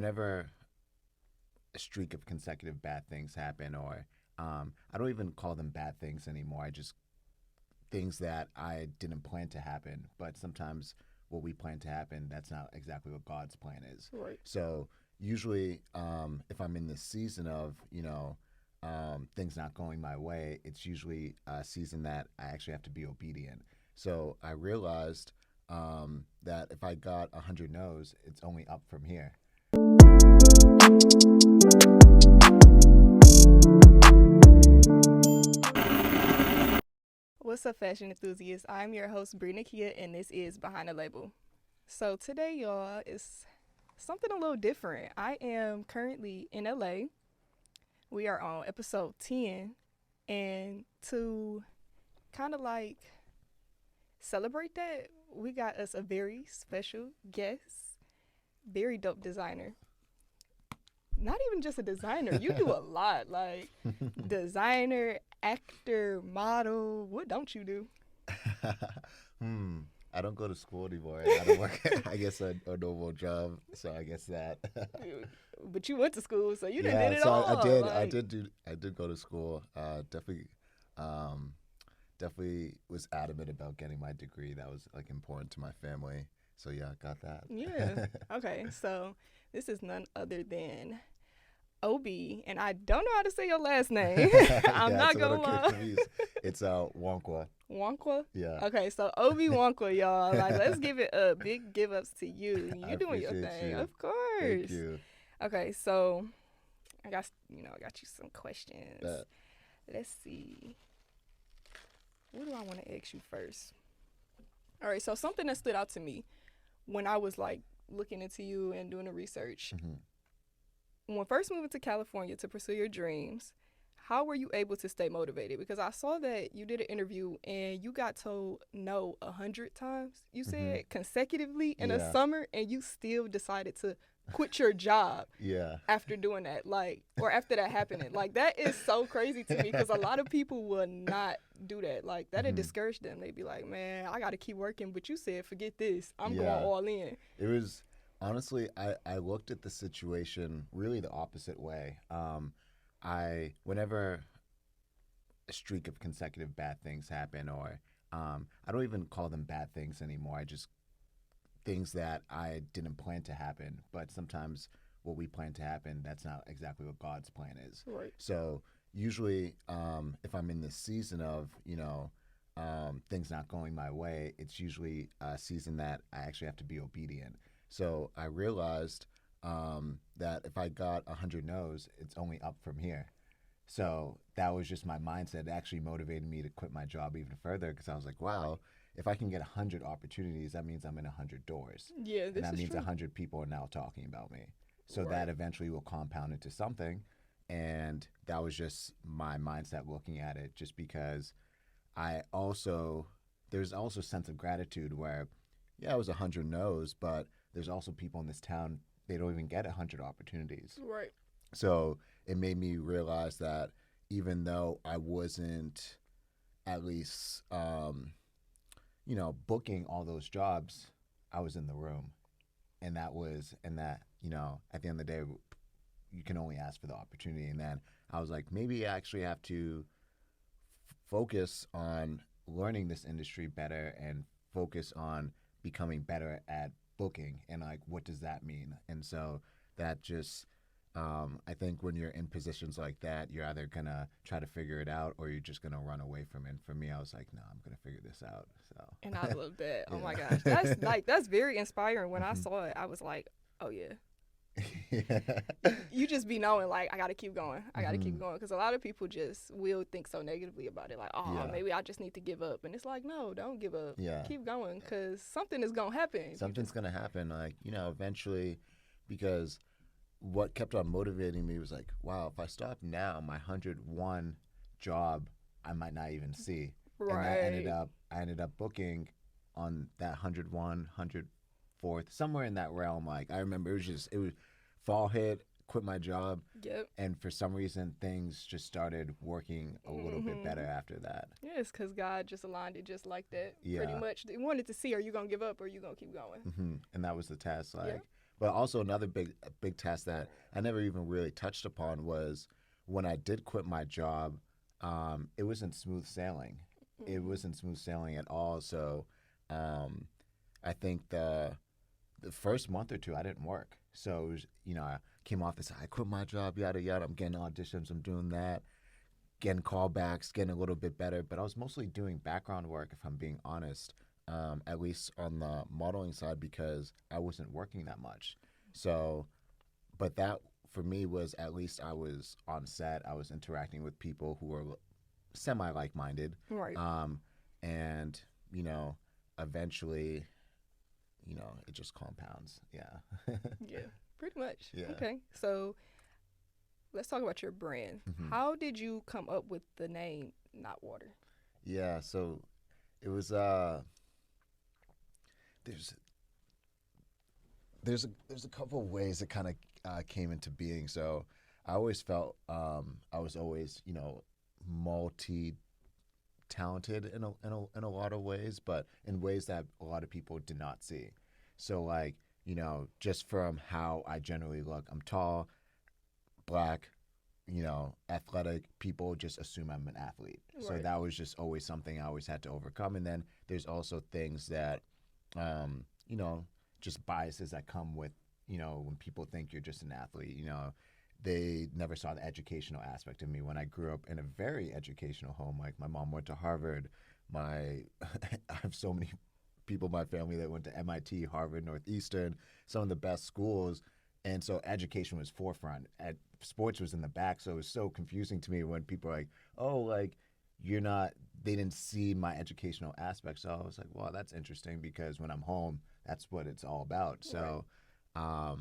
whenever a streak of consecutive bad things happen, or I don't even call them bad things anymore. I just things that I didn't plan to happen, but sometimes what we plan to happen, that's not exactly what God's plan is. Right. So usually, if I'm in this season of, things not going my way, it's usually a season that I actually have to be obedient. So I realized that if I got 100 no's, it's only up from here. What's up, fashion enthusiasts? I'm your host, Bre Nikeya, and this is Behind the Label. So today, y'all, is something a little different. I am currently in LA. We are on episode 10, and to kind of like celebrate that, we got us a very special guest, very dope designer. Not even just a designer, you do a lot, like designer, actor, model. What don't you do? I don't go to school anymore. I don't work, I guess, a normal job. So I guess that. But you went to school, so you done Yeah, did it so all. I did go to school. Definitely was adamant about getting my degree. That was like important to my family. So yeah, I got that. Yeah. Okay, so this is none other than Obi, and I don't know how to say your last name. I'm not gonna lie. It's Nwankwo. Nwankwo? Yeah. Okay, so Obi Nwankwo, y'all. Like, let's give it a big give ups to you. I You doing your appreciate thing, you. of course. Thank you. Okay, so I got you some questions. Let's see. What do I want to ask you first? All right, so something that stood out to me when I was like looking into you and doing the research. When first moving to California to pursue your dreams, how were you able to stay motivated? Because I saw that you did an interview and you got told no 100 times. You said consecutively in a summer, and you still decided to quit your job. Yeah. After doing that, like, or after that happening. Like, that is so crazy to me because a lot of people will not do that. Like, that'd discourage them. They'd be like, man, I got to keep working. But you said, forget this. I'm going all in. It was, honestly, I looked at the situation really the opposite way. Whenever a streak of consecutive bad things happen, or I don't even call them bad things anymore. I just things that I didn't plan to happen, but sometimes what we plan to happen, that's not exactly what God's plan is. Right. So usually, if I'm in this season of, things not going my way, it's usually a season that I actually have to be obedient. So I realized that if I got 100 no's, it's only up from here. So that was just my mindset. It actually motivated me to quit my job even further, because I was like, wow, if I can get 100 opportunities, that means I'm in 100 doors. Yeah, this and that is means true. 100 people are now talking about me. So Right. that eventually will compound into something. And that was just my mindset looking at it, just because there's also a sense of gratitude where, yeah, it was 100 no's, but there's also people in this town, they don't even get 100 opportunities. Right. So it made me realize that even though I wasn't at least, booking all those jobs, I was in the room. And that, at the end of the day, you can only ask for the opportunity. And then I was like, maybe I actually have to focus on learning this industry better and focus on becoming better at booking. And like, what does that mean? And so that just, I think when you're in positions like that, you're either going to try to figure it out or you're just going to run away from it. And for me, I was like, no, I'm going to figure this out. So. And I love that. Oh Yeah. my gosh. That's very inspiring. When I saw it, I was like, oh yeah. You just be knowing, like, I got to keep going. I got to keep going. Because a lot of people just will think so negatively about it. Like, maybe I just need to give up. And it's like, no, don't give up. Yeah. Keep going, because something is going to happen. Something's going to happen. Like, eventually, because what kept on motivating me was like, wow, if I stop now, my 101 job, I might not even see. Right. And I ended up booking on that 101, 104th, somewhere in that realm. Like, I remember it was fall hit, quit my job. Yep. And for some reason, things just started working a little bit better after that. Yes, because God just aligned it just like that. Yeah. Pretty much. They wanted to see, are you going to give up or are you going to keep going? And that was the test. Like, But also another big task that I never even really touched upon was when I did quit my job. It wasn't smooth sailing. It wasn't smooth sailing at all. So um, I think the first month or two I didn't work. So it was, I came off this. I quit my job. Yada yada. I'm getting auditions. I'm doing that. Getting callbacks. Getting a little bit better. But I was mostly doing background work, if I'm being honest. At least on the modeling side, because I wasn't working that much. So, but that for me was, at least I was on set. I was interacting with people who were semi like minded. Right. And eventually, it just compounds. Yeah. Yeah, pretty much. Yeah. Okay, so let's talk about your brand. How did you come up with the name Knotwtr? Yeah. So it was there's a couple of ways it kind of came into being. So I always felt I was always multi talented in a lot of ways, but in ways that a lot of people did not see. So like just from how I generally look, I'm tall, black, athletic. People just assume I'm an athlete. Right. So that was just always something I always had to overcome. And then there's also things that just biases that come with, when people think you're just an athlete, they never saw the educational aspect of me. When I grew up in a very educational home, like my mom went to Harvard, I have so many people in my family that went to MIT, Harvard, Northeastern, some of the best schools. And so education was forefront. Sports was in the back. So it was so confusing to me when people are like, oh, like you're not, they didn't see my educational aspect. So I was like, well, that's interesting, because when I'm home, that's what it's all about. So, that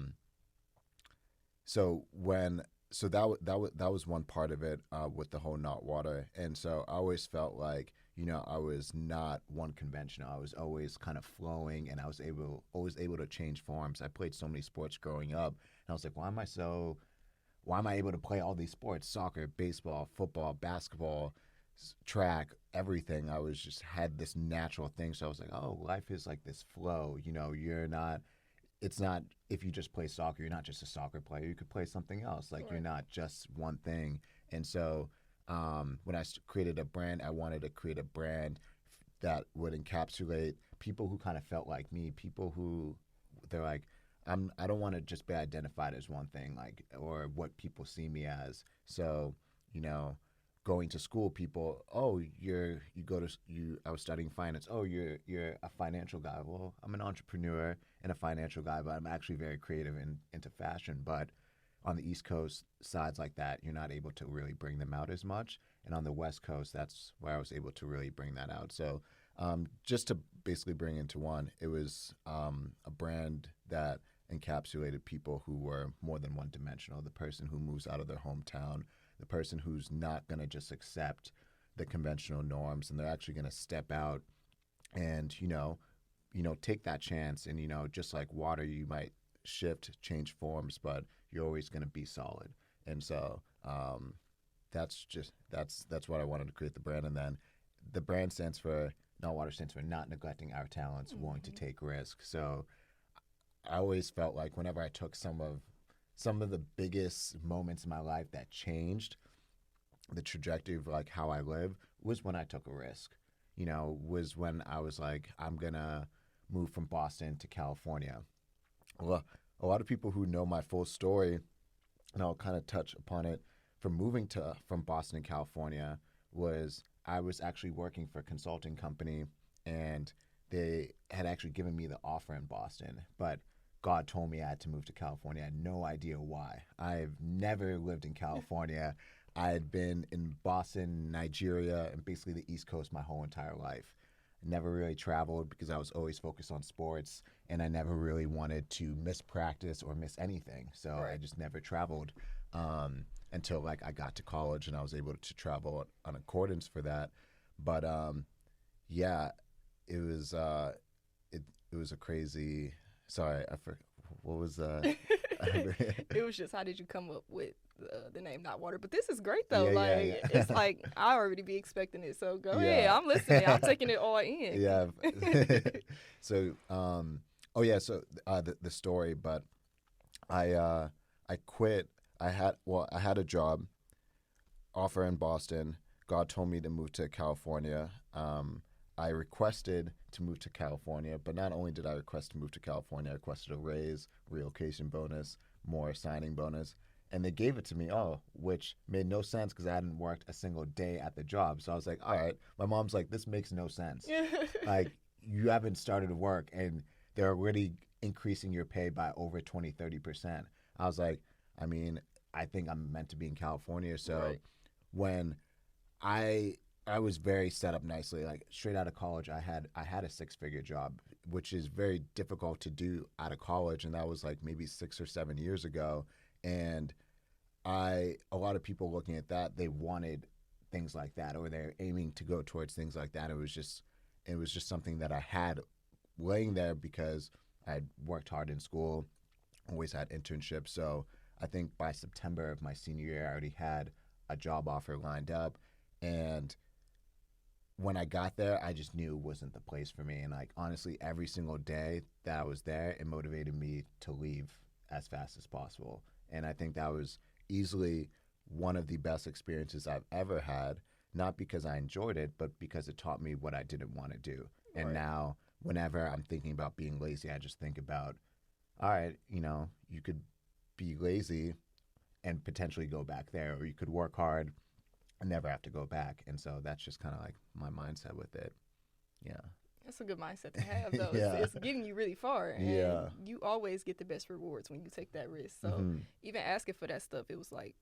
was one part of it with the whole Knotwtr. And so I always felt like, I was not one conventional. I was always kind of flowing, and I was always able to change forms. I played so many sports growing up, and I was like, why am I able to play all these sports? Soccer, baseball, football, basketball, track, everything. I was just had this natural thing. So I was like, oh, life is like this flow. It's not, if you just play soccer, you're not just a soccer player. You could play something else. Like, you're not just one thing. And so when I created a brand, I wanted to create a brand that would encapsulate people who kind of felt like me, people who they're like, I don't want to just be identified as one thing, like, or what people see me as. So, going to school, people, oh, I was studying finance. Oh, you're a financial guy. Well, I'm an entrepreneur and a financial guy, but I'm actually very creative and into fashion. But on the East Coast, sides like that, you're not able to really bring them out as much. And on the West Coast, that's where I was able to really bring that out. So just to basically bring into one, it was a brand that encapsulated people who were more than one dimensional. The person who moves out of their hometown, the person who's not going to just accept the conventional norms, and they're actually going to step out and, take that chance. And, just like water, you might change forms, but you're always going to be solid. And so that's what I wanted to create the brand. And then the brand Knotwtr stands for not neglecting our talents, willing to take risks. So I always felt like whenever I took some of the biggest moments in my life that changed the trajectory of like how I live was when I took a risk. Was when I was like, I'm gonna move from Boston to California. Well, a lot of people who know my full story, and I'll kind of touch upon it, from Boston to California, was I was actually working for a consulting company, and they had actually given me the offer in Boston, but God told me I had to move to California. I had no idea why. I've never lived in California. I had been in Boston, Nigeria, and basically the East Coast my whole entire life. Never really traveled because I was always focused on sports, and I never really wanted to miss practice or miss anything. So I just never traveled until like I got to college, and I was able to travel on accordance for that. But it was a crazy. Sorry, what was It was just, how did you come up with the name Knotwtr? But this is great though. It's like I already be expecting it. So go ahead, I'm listening. I'm taking it all in. Yeah. So, So the story, but I quit. I had a job offer in Boston. God told me to move to California. I requested to move to California, but not only did I request to move to California, I requested a raise, relocation bonus, more signing bonus, and they gave it to me. Oh, which made no sense because I hadn't worked a single day at the job. So I was like, all right. My mom's like, this makes no sense. Like, you haven't started work and they're already increasing your pay by over 20, 30%. I was like, I mean, I think I'm meant to be in California. So Right. when I was very set up nicely. Like straight out of college, I had a 6-figure job, which is very difficult to do out of college, and that was like maybe 6 or 7 years ago. And a lot of people looking at that, they wanted things like that, or they're aiming to go towards things like that. It was just something that I had laying there because I had worked hard in school, always had internships. So I think by September of my senior year, I already had a job offer lined up, and when I got there, I just knew it wasn't the place for me. And like honestly, every single day that I was there, it motivated me to leave as fast as possible. And I think that was easily one of the best experiences I've ever had. Not because I enjoyed it, but because it taught me what I didn't want to do. And Right. now, whenever I'm thinking about being lazy, I just think about, all right, you could be lazy and potentially go back there, or you could work hard and never have to go back. And so that's just kind of like my mindset with it. Yeah. That's a good mindset to have, though. Yeah. It's getting you really far, and Yeah. you always get the best rewards when you take that risk. So hmm even asking for that stuff, it was like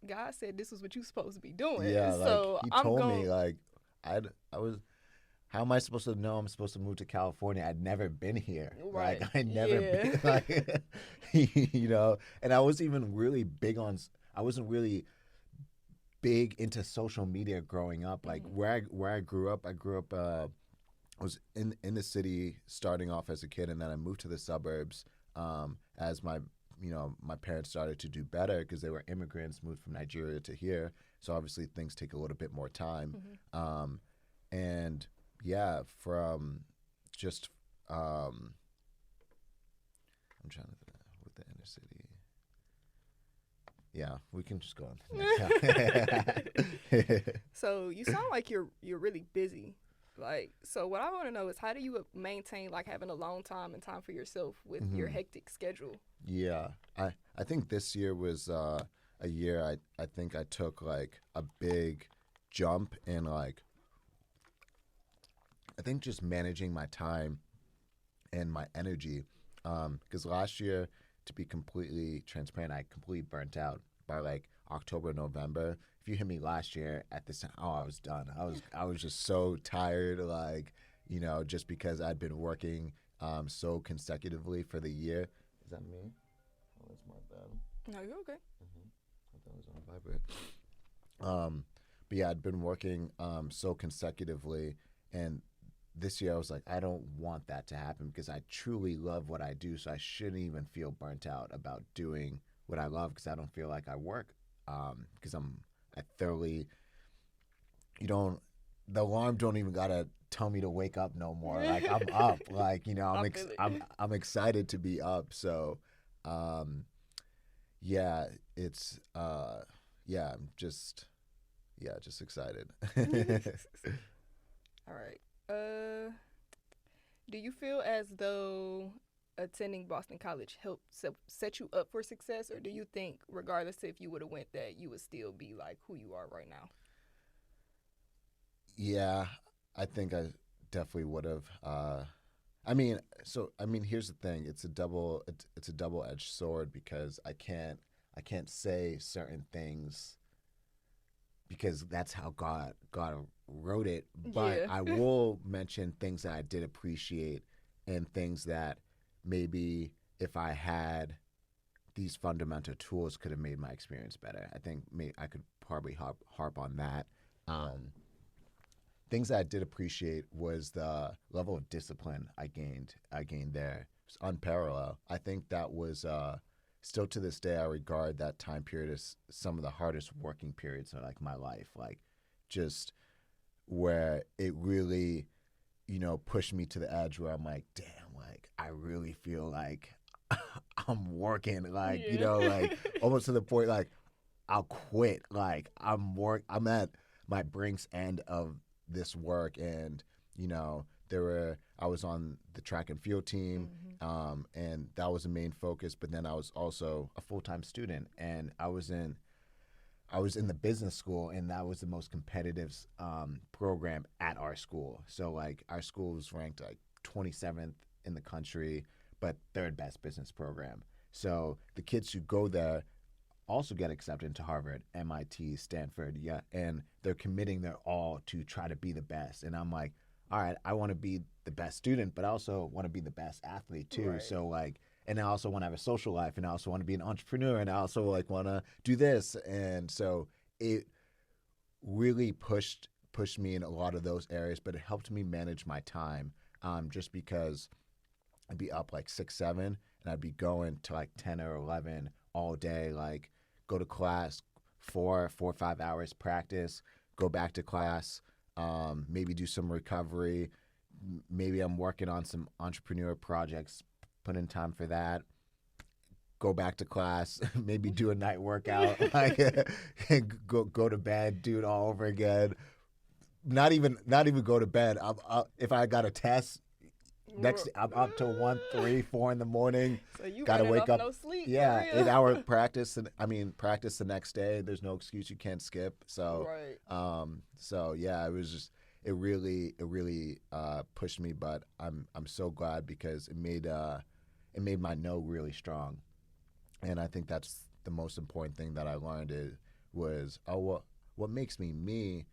God said this was what you supposed to be doing. Yeah. Like So he I'm told going. me, like I was. How am I supposed to know I'm supposed to move to California? I'd never been here. Right. Like I never Yeah. been. Like and I was even really big on. I wasn't really big into social media growing up. Like Mhm. where I grew up, I was in the city starting off as a kid, and then I moved to the suburbs as my parents started to do better because they were immigrants, moved from Nigeria to here. So obviously things take a little bit more time. Mhm. And yeah, from just I'm trying to think with the inner city. Yeah, we can just go on to the next one. So you sound like you're really busy. Like, so what I want to know is how do you maintain like having alone time and time for yourself with your Mhm. hectic schedule? Yeah, I think this year was a year I think I took like a big jump in like I think just managing my time and my energy. Because last year, to be completely transparent, I completely burnt out by like October, November. If you hit me last year at this time, oh, I was done. I was just so tired, like just because I'd been working so consecutively for the year. Is that me? Oh, that's my bad. No, you're okay. I thought it was on vibrate. But yeah, I'd been working so consecutively, and this year I was like, I don't want that to happen because I truly love what I do, so I shouldn't even feel burnt out about doing what I love because I don't feel like I work because I thoroughly you don't the alarm don't even gotta tell me to wake up no more. Like I'm up, like I feel it. I'm excited to be up. So yeah, it's I'm just excited. All right. Do you feel as though attending Boston College helped set you up for success, or do you think, regardless if you would have went that, you would still be like who you are right now? Yeah, I think I definitely would have. I mean, here's the thing. It's a double edged sword because I can't say certain things because that's how God wrote it. But Yeah. I will mention things that I did appreciate and things that maybe if I had these fundamental tools could have made my experience better. I think I could probably harp on that. Um, Things that I did appreciate was the level of discipline I gained there. It was unparalleled. I think that was still to this day I regard that time period as some of the hardest working periods of like my life. Like just where it really, pushed me to the edge where I'm like, damn, like I really feel like I'm working, like, you Yeah. know, like almost to the point like I'll quit. Like I'm at my brink's end of this work, and you know, I was on the track and field team, and that was the main focus. But then I was also a full-time student, and I was in the business school, and that was the most competitive program at our school. So like our school was ranked like 27th in the country, but third best business program. So the kids who go there also get accepted into Harvard, MIT, Stanford, yeah, and they're committing their all to try to be the best. And I'm like, all right, I want to be the best student, but I also want to be the best athlete too. Right. So like, and I also want to have a social life, and I also want to be an entrepreneur, and I also like want to do this. And so it really pushed me in a lot of those areas, but it helped me manage my time, just because I'd be up like 6, 7, and I'd be going to like 10 or 11 all day, like go to class 4 or 5 hours, practice, go back to class, maybe do some recovery. Maybe I'm working on some entrepreneur projects, put in time for that. Go back to class, maybe do a night workout, like go to bed, do it all over again. Not even go to bed. If I got a test, I'm up till 1, 3, 4 in the morning. So you Gotta running wake off up. no sleep. for Yeah, real. 8-hour practice, and practice the next day. There's no excuse, you can't skip. So, Right. so yeah, it was just it really pushed me, but I'm so glad because it made my no really strong, and I think that's the most important thing that I learned was what makes me me,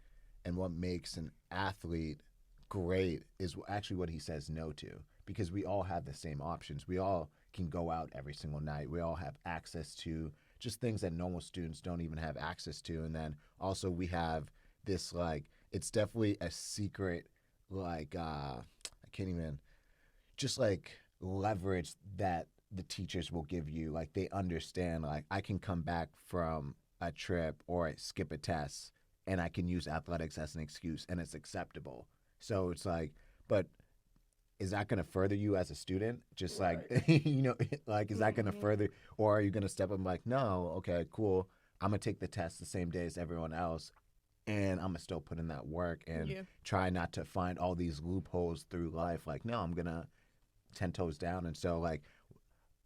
and what makes an athlete great is actually what he says no to, because we all have the same options. We all can go out every single night. We all have access to just things that normal students don't even have access to. And then also we have this, like, it's definitely a secret, like, I can't even, just like leverage that the teachers will give you. Like, they understand, like, I can come back from a trip or skip a test, and I can use athletics as an excuse, and it's acceptable. So it's like, but is that going to further you as a student? Just like, you know, like, is that going to further, or are you going to step up and like, no, okay, cool. I'm going to take the test the same day as everyone else, and I'm going to still put in that work and try not to find all these loopholes through life. Like, no, I'm going to 10 toes down. And so, like,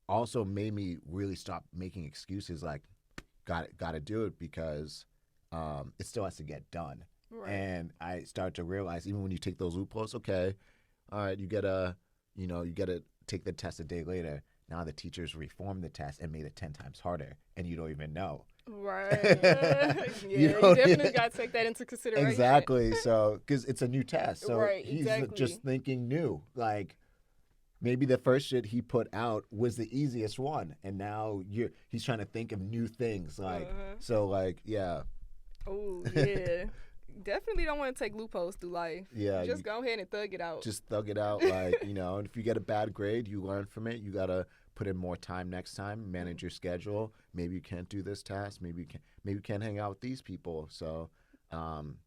also made me really stop making excuses. Like, got to do it because it still has to get done. Right. And I started to realize, even when you take those loopholes, okay, all right, you gotta take the test a day later. Now the teachers reformed the test and made it 10 times harder, and you don't even know. Right. You definitely got to take that into consideration. Exactly. So, because it's a new test, so he's exactly. just thinking new. Like, maybe the first shit he put out was the easiest one, and now he's trying to think of new things. Like, so, like, yeah. Oh yeah. Definitely don't want to take loopholes through life. Yeah. Just go ahead and thug it out. Just thug it out. Like, you know, and if you get a bad grade, you learn from it. You got to put in more time next time, manage your schedule. Maybe you can't do this task. Maybe you can't hang out with these people. So,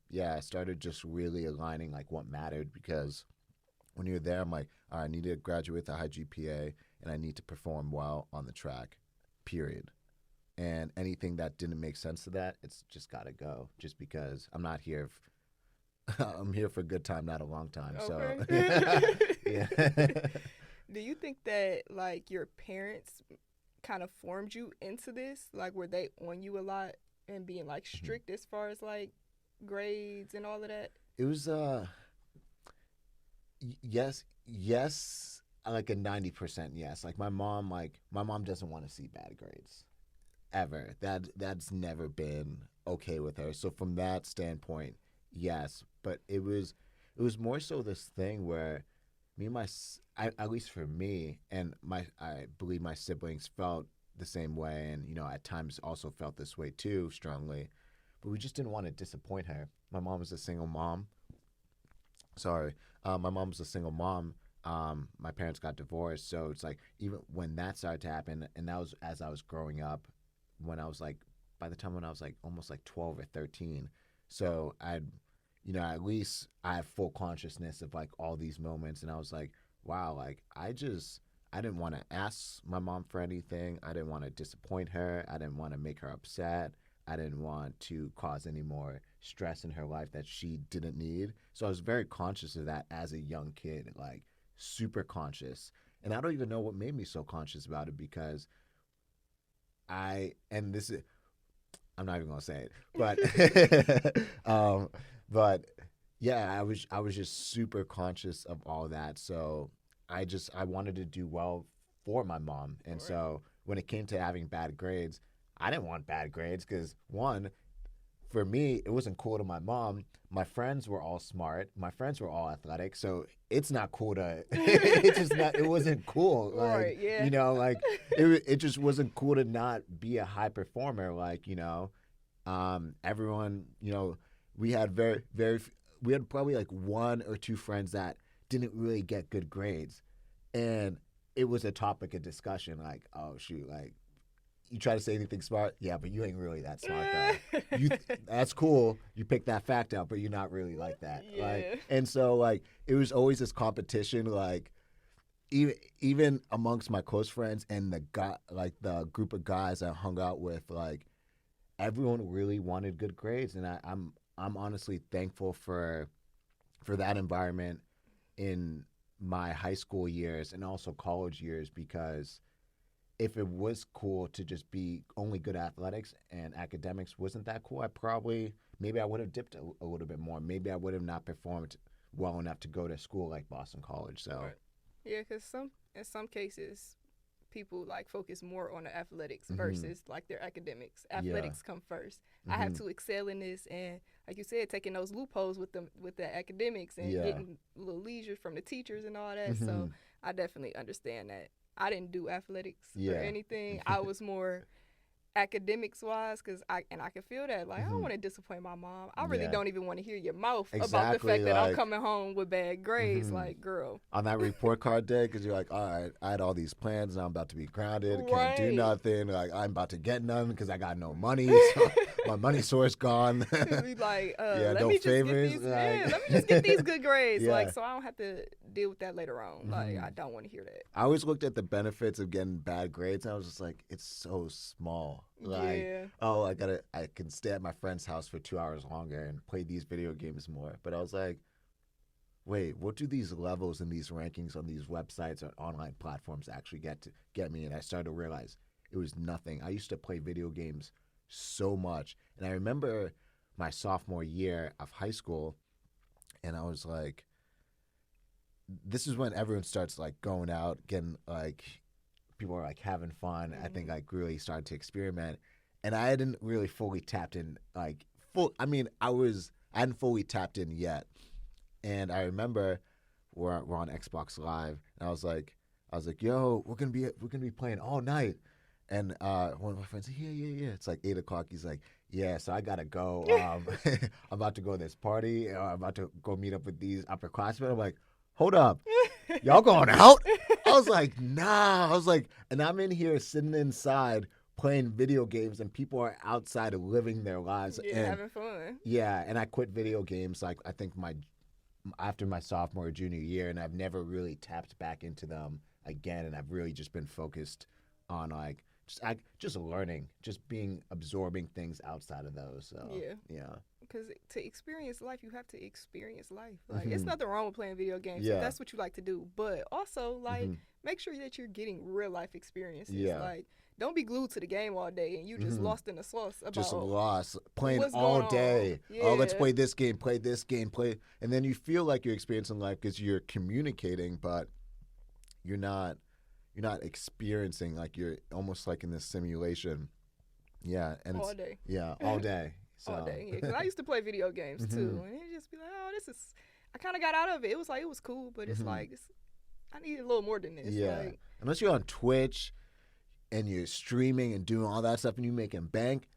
yeah, I started just really aligning, like, what mattered, because when you're there, I'm like, all right, I need to graduate with a high GPA, and I need to perform well on the track, period. And anything that didn't make sense to that, it's just got to go, just because I'm not here. I'm here for a good time, not a long time. Okay. So, yeah. Do you think that, like, your parents kind of formed you into this? Like, were they on you a lot and being, like, strict as far as, like, grades and all of that? It was, yes, like a 90% yes. Like, my mom doesn't want to see bad grades. Ever. That's never been okay with her. So from that standpoint, yes. But it was more so this thing where at least for me, and I believe my siblings felt the same way, and, you know, at times also felt this way too, strongly. But we just didn't want to disappoint her. My mom was a single mom. Sorry. My mom was a single mom. My parents got divorced, so it's like, even when that started to happen, and that was as I was growing up, when I was like, by the time when I was like almost like 12 or 13. So at least I have full consciousness of like all these moments. And I was like, wow, like I I didn't want to ask my mom for anything. I didn't want to disappoint her. I didn't want to make her upset. I didn't want to cause any more stress in her life that she didn't need. So I was very conscious of that as a young kid, like super conscious. And I don't even know what made me so conscious about it because and this is, I'm not even gonna say it, but yeah, I was just super conscious of all that. So I wanted to do well for my mom, and so when it came to having bad grades, I didn't want bad grades because one, for me, it wasn't cool to my mom. My friends were all smart. My friends were all athletic. So it's not cool to, it wasn't cool. Like, Right, yeah. you know, like it just wasn't cool to not be a high performer. Like, you know, everyone, you know, we had we had probably like one or two friends that didn't really get good grades. And it was a topic of discussion. Like, oh shoot, like, you try to say anything smart, yeah, but you ain't really that smart though. That's cool. You picked that fact out, but you're not really like that. Yeah. Like, and so like it was always this competition, like even amongst my close friends and the group of guys I hung out with, like everyone really wanted good grades, and I'm honestly thankful for that environment in my high school years and also college years, because if it was cool to just be only good at athletics and academics wasn't that cool, maybe I would have dipped a little bit more. Maybe I would have not performed well enough to go to school like Boston College. So, Right. Yeah, because in some cases, people like focus more on the athletics versus like their academics. Athletics come first. I have to excel in this, and like you said, taking those loopholes with the academics and getting a little leisure from the teachers and all that. So I definitely understand that. I didn't do athletics or anything. I was more academics wise, because I can feel that, like I don't want to disappoint my mom. I really don't even want to hear your mouth about the fact that I'm coming home with bad grades. Like, girl, on that report card day, because you're like, all right, I had all these plans and I'm about to be grounded, can't do nothing, like I'm about to get none because I got no money, so my money source gone. Be like, let me just get these good grades, like, so I don't have to deal with that later on. Like, I don't want to hear that. I always looked at the benefits of getting bad grades, and I was just like, it's so small. Like, oh, I can stay at my friend's house for 2 hours longer and play these video games more. But I was like, wait, what do these levels and these rankings on these websites or online platforms actually get me? And I started to realize it was nothing. I used to play video games so much. And I remember my sophomore year of high school, and I was like, this is when everyone starts like going out, getting like, people are like having fun. I think like really started to experiment, and I hadn't really fully tapped in. I hadn't fully tapped in yet. And I remember we're on Xbox Live, and I was like, yo, we're gonna be playing all night. And one of my friends said, yeah. It's like 8:00. He's like, yeah, so I gotta go. I'm about to go to this party. I'm about to go meet up with these upperclassmen. I'm like, hold up, y'all going out? I was like, nah. I was like, and I'm in here sitting inside playing video games, and people are outside living their lives and having fun. Yeah, and I quit video games like I think after my sophomore or junior year, and I've never really tapped back into them again. And I've really just been focused on like just learning, just absorbing things outside of those. So yeah. Because to experience life, you have to experience life. Like, it's nothing wrong with playing video games if that's what you like to do. But also, like, make sure that you're getting real life experiences. Yeah. Like, don't be glued to the game all day and you just lost in the sauce about just lost playing all day. Oh, let's play this game, play. And then you feel like you're experiencing life because you're communicating, but you're not experiencing, like you're almost like in this simulation. Yeah. And all day. Yeah, all day. So. All day. Yeah, because I used to play video games too. And it just be like, oh, I kind of got out of it. It was like, it was cool, but it's like, I need a little more than this. Yeah. Like, unless you're on Twitch and you're streaming and doing all that stuff and you making bank,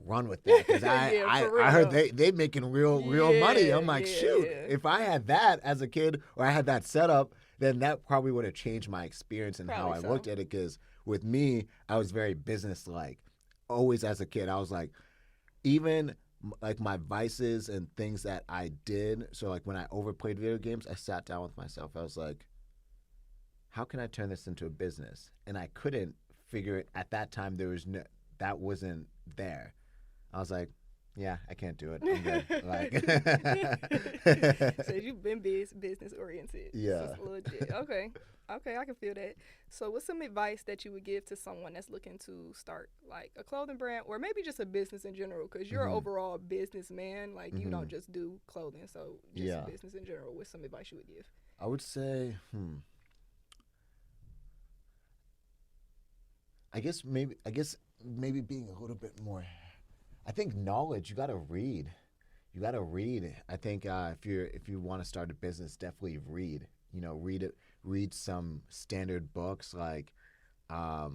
run with that. Because I heard they making real money. I'm like, shoot, if I had that as a kid or I had that setup, then that probably would have changed my experience and how I looked at it. Because with me, I was very business-like. Always as a kid, I was like, even like my vices and things that I did. So like when I overplayed video games, I sat down with myself. I was like, how can I turn this into a business? And I couldn't figure it at that time. There was no, that wasn't there. I was like, yeah, I can't do it. I'm good. Like, So you've been business oriented. yeah. So legit. Okay. Okay, I can feel that. So what's some advice that you would give to someone that's looking to start like a clothing brand or maybe just a business in general? Because you're an overall businessman. Like you don't just do clothing. So just business in general. What's some advice you would give? I would say, I guess maybe being a little bit more. I think knowledge. You got to read. You got to read. I think if you want to start a business, definitely read. You know, read it. Read some standard books like, I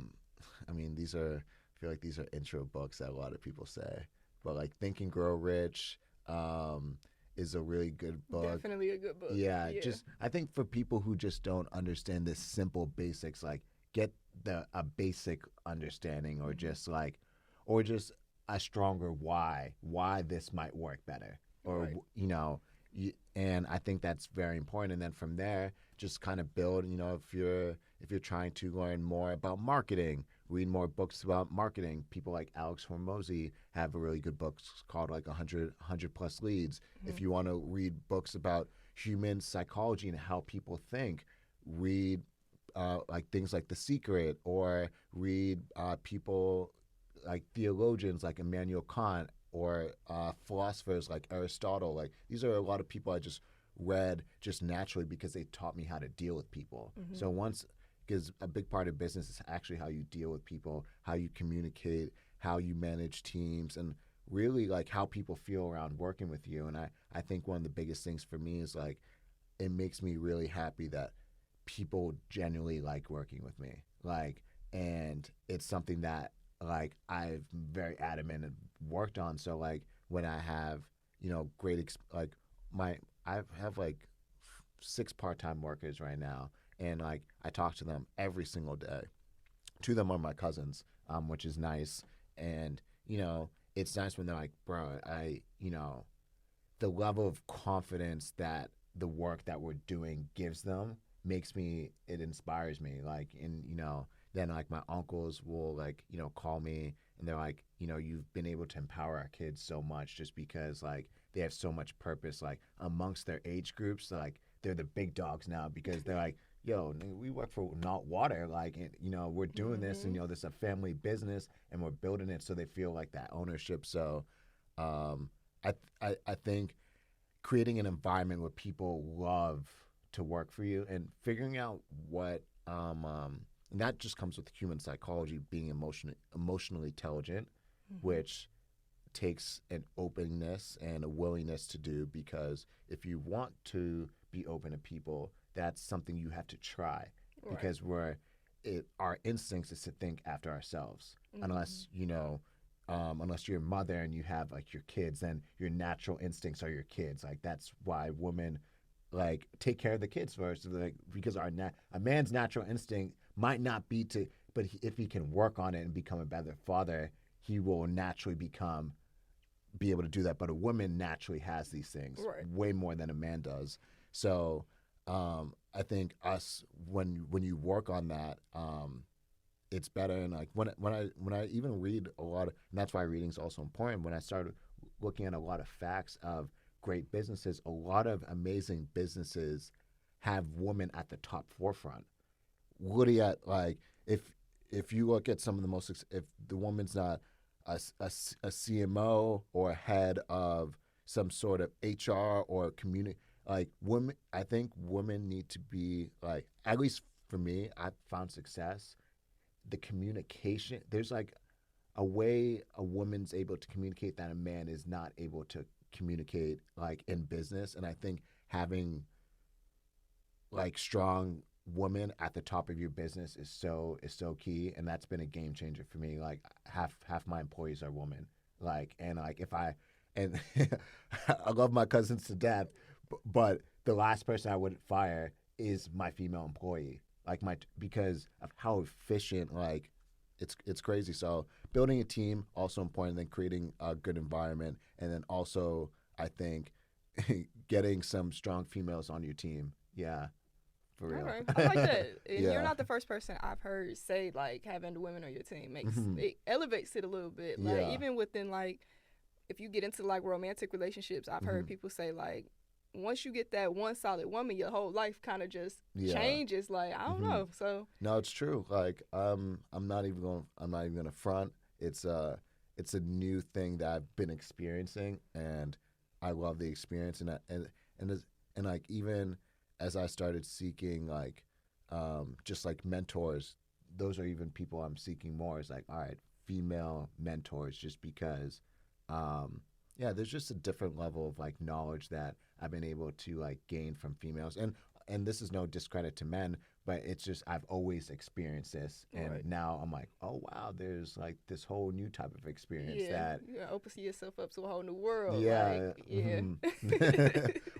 mean, I feel like these are intro books that a lot of people say, but like Think and Grow Rich is a really good book. Definitely a good book. Yeah, just I think for people who just don't understand this simple basics, like get a basic understanding, or just a stronger why this might work better, or Right. you know, and I think that's very important. And then from there, just kind of build. You know, if you're trying to learn more about marketing, read more books about marketing. People like Alex Hormozy have a really good book called like 100 plus leads. If you want to read books about human psychology and how people think, read like things like The Secret, or read people like theologians like Immanuel Kant, or philosophers like Aristotle. Like these are a lot of people I just read just naturally because they taught me how to deal with people. So because a big part of business is actually how you deal with people, how you communicate, how you manage teams, and really like how people feel around working with you. And I think one of the biggest things for me is like, it makes me really happy that people genuinely like working with me. Like, and it's something that like I've very adamant and worked on. So like when I have, you know, I have like 6 part-time workers right now, and like I talk to them every single day. 2 of them are my cousins, which is nice. And you know, it's nice when they're like, bro, you know, the level of confidence that the work that we're doing gives them it inspires me. Like, and you know, then like my uncles will like, you know, call me and they're like, you know, you've been able to empower our kids so much just because like they have so much purpose, like amongst their age groups. Like they're the big dogs now because they're like, yo, we work for Knotwtr, like, and, you know, we're doing this, and you know, this is a family business and we're building it, so they feel like that ownership. So I think creating an environment where people love to work for you, and figuring out what and that just comes with human psychology, being emotionally intelligent, which takes an openness and a willingness to do, because if you want to be open to people, that's something you have to try, because our instincts is to think after ourselves. Unless, you know, unless you're a mother and you have like your kids, then your natural instincts are your kids. Like that's why women like take care of the kids first, like because a man's natural instinct might not be to, but if he can work on it and become a better father, he will naturally be able to do that. But a woman naturally has these things way more than a man does. So I think when you work on that, it's better. And like when I even read a lot of, and that's why reading is also important. When I started looking at a lot of facts of great businesses, a lot of amazing businesses have women at the top forefront. Looking at like if you look at some of the most, if the woman's not a CMO or head of some sort of HR or community, like women, I think women need to be like, at least for me, I've found success. The communication, there's like a way a woman's able to communicate that a man is not able to communicate like in business. And I think having like strong women at the top of your business is so key, and that's been a game changer for me. Like half my employees are women, like, and like if I and I love my cousins to death, but the last person I would fire is my female employee, like because of how efficient, like it's crazy. So building a team also important, then creating a good environment, and then also I think getting some strong females on your team, yeah, for real. Okay. I like that. And Yeah. you're not the first person I've heard say like having the women on your team makes Mhm. it elevates it a little bit. Like Yeah. even within like if you get into like romantic relationships, I've heard Mhm. people say like once you get that one solid woman, your whole life kind of just Yeah. changes. Like I don't Mhm. know. So No, it's true. Like I'm not even gonna front. It's a new thing that I've been experiencing, and I love the experience. And like even as I started seeking like just like mentors, those are even people I'm seeking more. It's like, all right, female mentors, just because yeah, there's just a different level of like knowledge that I've been able to like gain from females. And this is no discredit to men, but it's just I've always experienced this, and Right. now I'm like, oh wow, there's like this whole new type of experience yeah, that you gotta open yourself up to a whole new world. yeah, Like, yeah.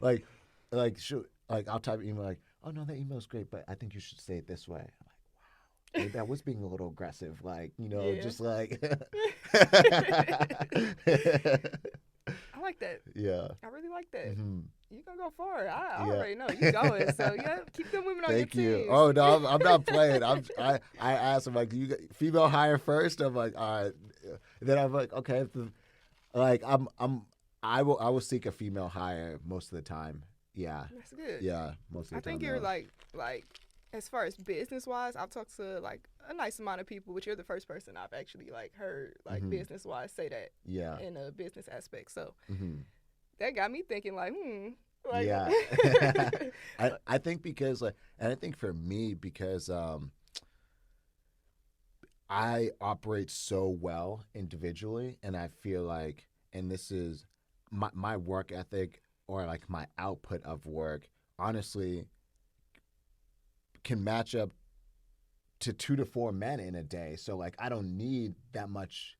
like like I'll type an email like, oh no, that email's great, but I think you should say it this way. I'm like, wow, maybe I was being a little aggressive, like Yeah. just like I like that. yeah. I really like that. hmm You gonna go far. I Yeah. already know you going. So yeah, keep them women on Thank your you. team. Oh no, I'm not playing. I asked him like, you got female hire first. I'm like, all right. Then I'm like, okay. Like I will seek a female hire most of the time. Yeah, That's good. yeah, most of the I time. think you're no. like as far as business wise, I've talked to like a nice amount of people, but you're the first person I've actually like heard like Mhm. business wise say that Yeah. in a business aspect. So hmm that got me thinking like, like, Yeah. I think because like, and I think for me because I operate so well individually, and I feel like, and this is my work ethic or like my output of work, honestly, can match up to 2 to 4 men in a day. So like, I don't need that much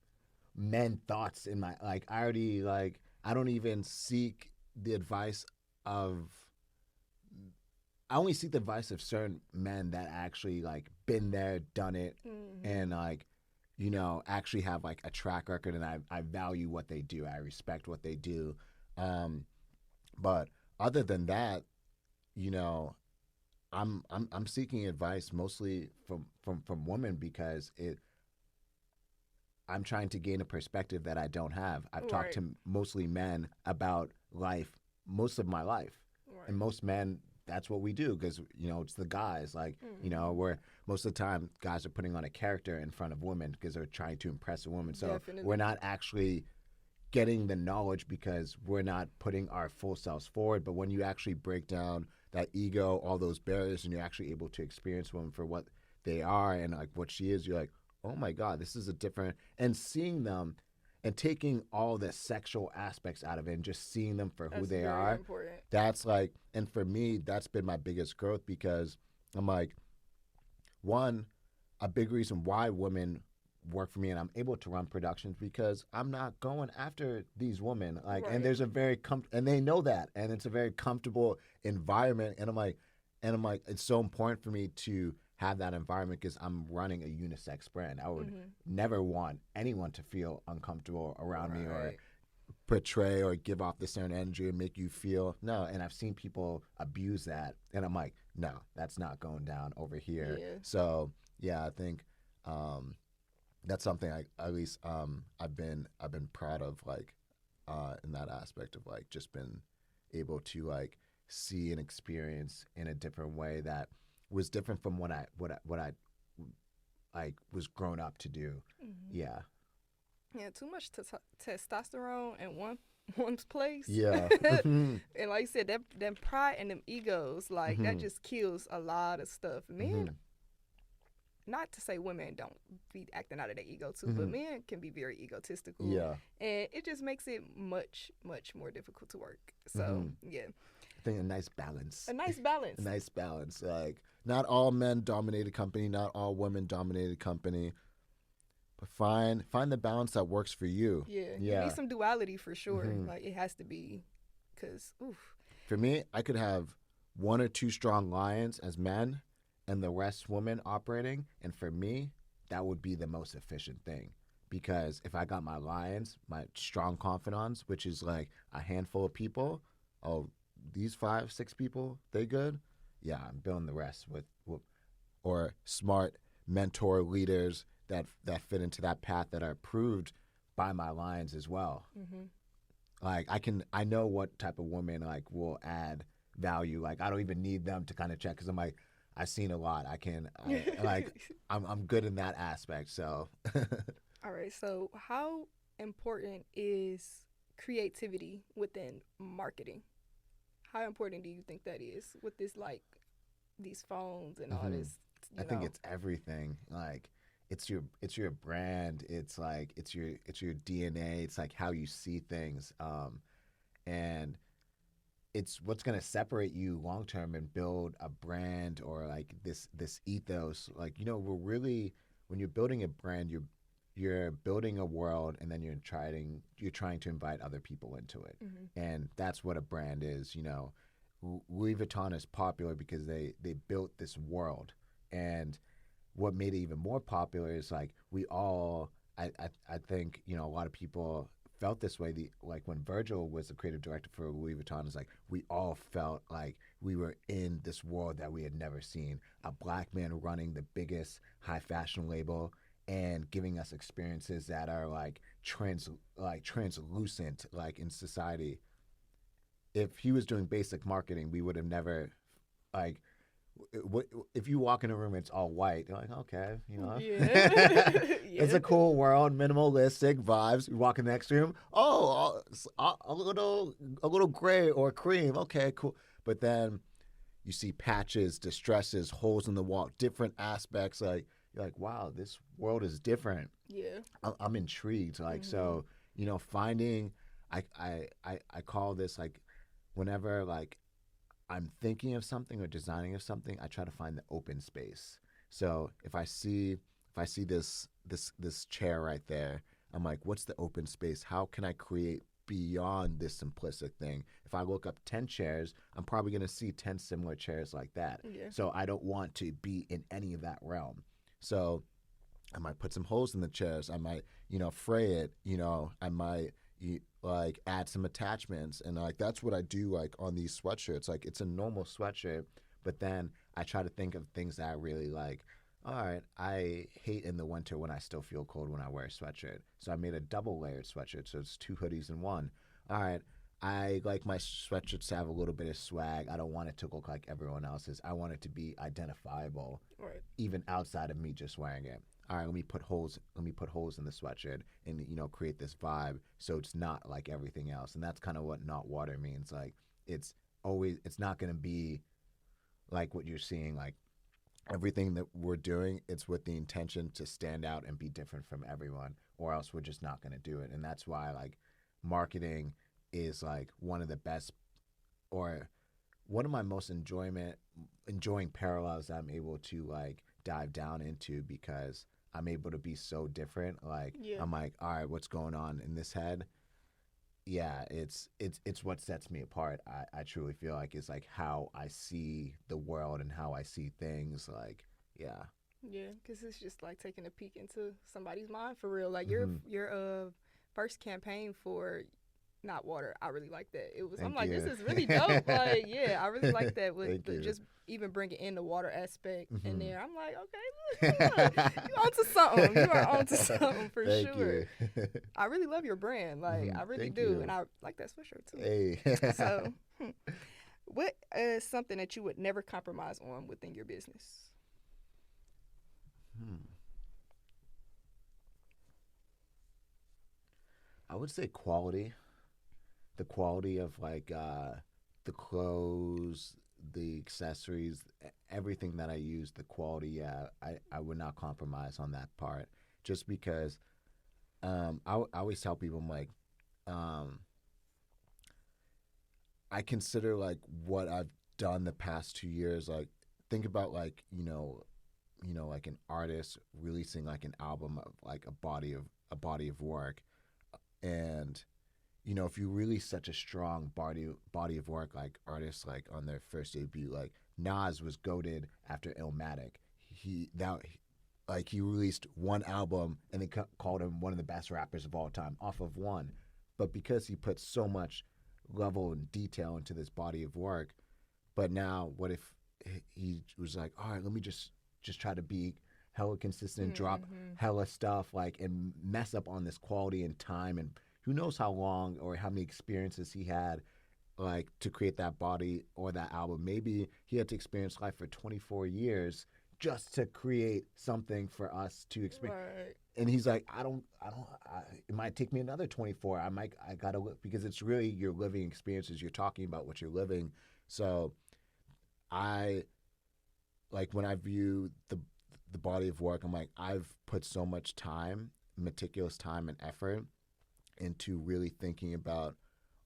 men thoughts in my like. I already like. I don't even seek the advice of. I only seek the advice of certain men that actually like been there, done it, and like, actually have like a track record, and I value what they do. I respect what they do. But other than that, I'm seeking advice mostly from women because I'm trying to gain a perspective that I don't have. I've talked to mostly men about life most of my life, and most men, that's what we do because it's the guys. Like where most of the time guys are putting on a character in front of women because they're trying to impress a woman. So Definitely. we're not actually getting the knowledge because we're not putting our full selves forward. But when you actually break down that ego, all those barriers, and you're actually able to experience women for what they are and like what she is, you're like, oh my God, this is a different, and seeing them and taking all the sexual aspects out of it and just seeing them for who they are. Important. That's like, and for me, that's been my biggest growth because I'm like, one, a big reason why women work for me and I'm able to run productions because I'm not going after these women. Like, and there's a very and they know that, and it's a very comfortable environment. And I'm like, it's so important for me to have that environment because I'm running a unisex brand. I would never want anyone to feel uncomfortable around me or portray or give off this certain energy and make you feel no. And I've seen people abuse that, and I'm like, no, that's not going down over here. Yeah. So yeah, I think that's something at least I've been proud of, like in that aspect of like just been able to like see and experience in a different way that was different from what I like was grown up to do. Yeah. Yeah, too much testosterone in one's place. Yeah. And like you said, that pride and them egos, like that just kills a lot of stuff. Men, not to say women don't be acting out of their ego too, but men can be very egotistical. Yeah. And it just makes it much, much more difficult to work. So yeah. I think a nice balance. A nice balance. A nice balance. Like, not all men dominate a company, not all women dominate a company. But find the balance that works for you. Yeah. You need some duality for sure. Like, it has to be, because, oof. For me, I could have 1 or 2 strong lions as men and the rest women operating. And for me, that would be the most efficient thing. Because if I got my lions, my strong confidants, which is like a handful of people, oh, these 5, 6 people, they good. yeah, I'm building the rest with or smart mentor leaders that fit into that path that are approved by my lines as well. Mm-hmm. Like I know what type of woman like will add value. Like I don't even need them to kind of check because I'm like I've seen a lot. I'm good in that aspect. So All right. So, how important is creativity within marketing? How important do you think that is with this, like, these phones and all Mhm. this? I think it's everything. Like it's your brand. It's like it's your DNA. It's like how you see things. And it's what's going to separate you long term and build a brand or like this ethos. Like we're really when you're building a brand, you're building a world, and then you're trying to invite other people into it, Mm-hmm. and that's what a brand is. Louis Vuitton is popular because they built this world, and what made it even more popular is like we all I think a lot of people felt this way. Like when Virgil was the creative director for Louis Vuitton, it's like we all felt like we were in this world that we had never seen. A black man running the biggest high fashion label and giving us experiences that are like translucent like in society. If he was doing basic marketing, we would have never like what if you walk in a room and it's all white, you're like, okay, Yeah. it's a cool world, minimalistic vibes. You walk in the next room, a little gray or cream, okay, cool. But then you see patches, distresses, holes in the wall, different aspects. Like you're like, wow, this world is different. Yeah. I'm intrigued. Like so, finding I call this like whenever like I'm thinking of something or designing of something, I try to find the open space. So if I see this chair right there, I'm like, what's the open space? How can I create beyond this simplistic thing? If I look up 10 chairs, I'm probably going to see 10 similar chairs like that. Yeah. So I don't want to be in any of that realm. So I might put some holes in the chairs. I might, fray it. I might like add some attachments, and like that's what I do like on these sweatshirts. Like it's a normal sweatshirt, but then I try to think of things that I really like. All right, I hate in the winter when I still feel cold when I wear a sweatshirt. So I made a double layered sweatshirt, so it's 2 hoodies in one. All right, I like my sweatshirts to have a little bit of swag. I don't want it to look like everyone else's. I want it to be identifiable, Right. even outside of me just wearing it. All right, let me put holes in the sweatshirt and create this vibe so it's not like everything else. And that's kind of what Knotwtr means. Like it's not going to be like what you're seeing. Like everything that we're doing, it's with the intention to stand out and be different from everyone, or else we're just not going to do it. And that's why like marketing is like one of the best, or one of my most enjoying parallels that I'm able to like dive down into, because I'm able to be so different. Like Yeah. I'm like, all right, what's going on in this head? Yeah, it's what sets me apart. I truly feel like it's like how I see the world and how I see things. Like, yeah. Yeah, because it's just like taking a peek into somebody's mind for real. Like Mhm. your first campaign for Knotwtr, I really like that. It was I'm Thank like, this you. is really dope. Like, yeah, I really like that with Thank you. just even bringing in the water aspect in Mhm. there. I'm like, okay, look, you onto something. You are onto something for Thank sure. you. I really love your brand. Like, Mhm. I really Thank do, you. and I like that sweatshirt too. Hey. So, what is something that you would never compromise on within your business? I would say quality. The quality of like the clothes, the accessories, everything that I use, the quality. Yeah, I would not compromise on that part. Just because I always tell people, I'm like, um, I consider like what I've done the past 2 years. Like, think about like like an artist releasing like an album of like a body of work, and if you release such a strong body of work, like artists like on their first debut, like Nas was goated after Illmatic. He released one album and they called him one of the best rappers of all time off of one, but because he put so much level and detail into this body of work. But now, what he was like, all right, let me just try to be hella consistent, drop hella stuff, like, and mess up on this quality and time, and who knows how long or how many experiences he had, like, to create that body or that album. Maybe he had to experience life for 24 years just to create something for us to experience. Right. And he's like, it might take me another 24. I gotta, because it's really your living experiences. You're talking about what you're living. So I, like, when I view the body of work, I'm like, I've put so much time, meticulous time and effort into really thinking about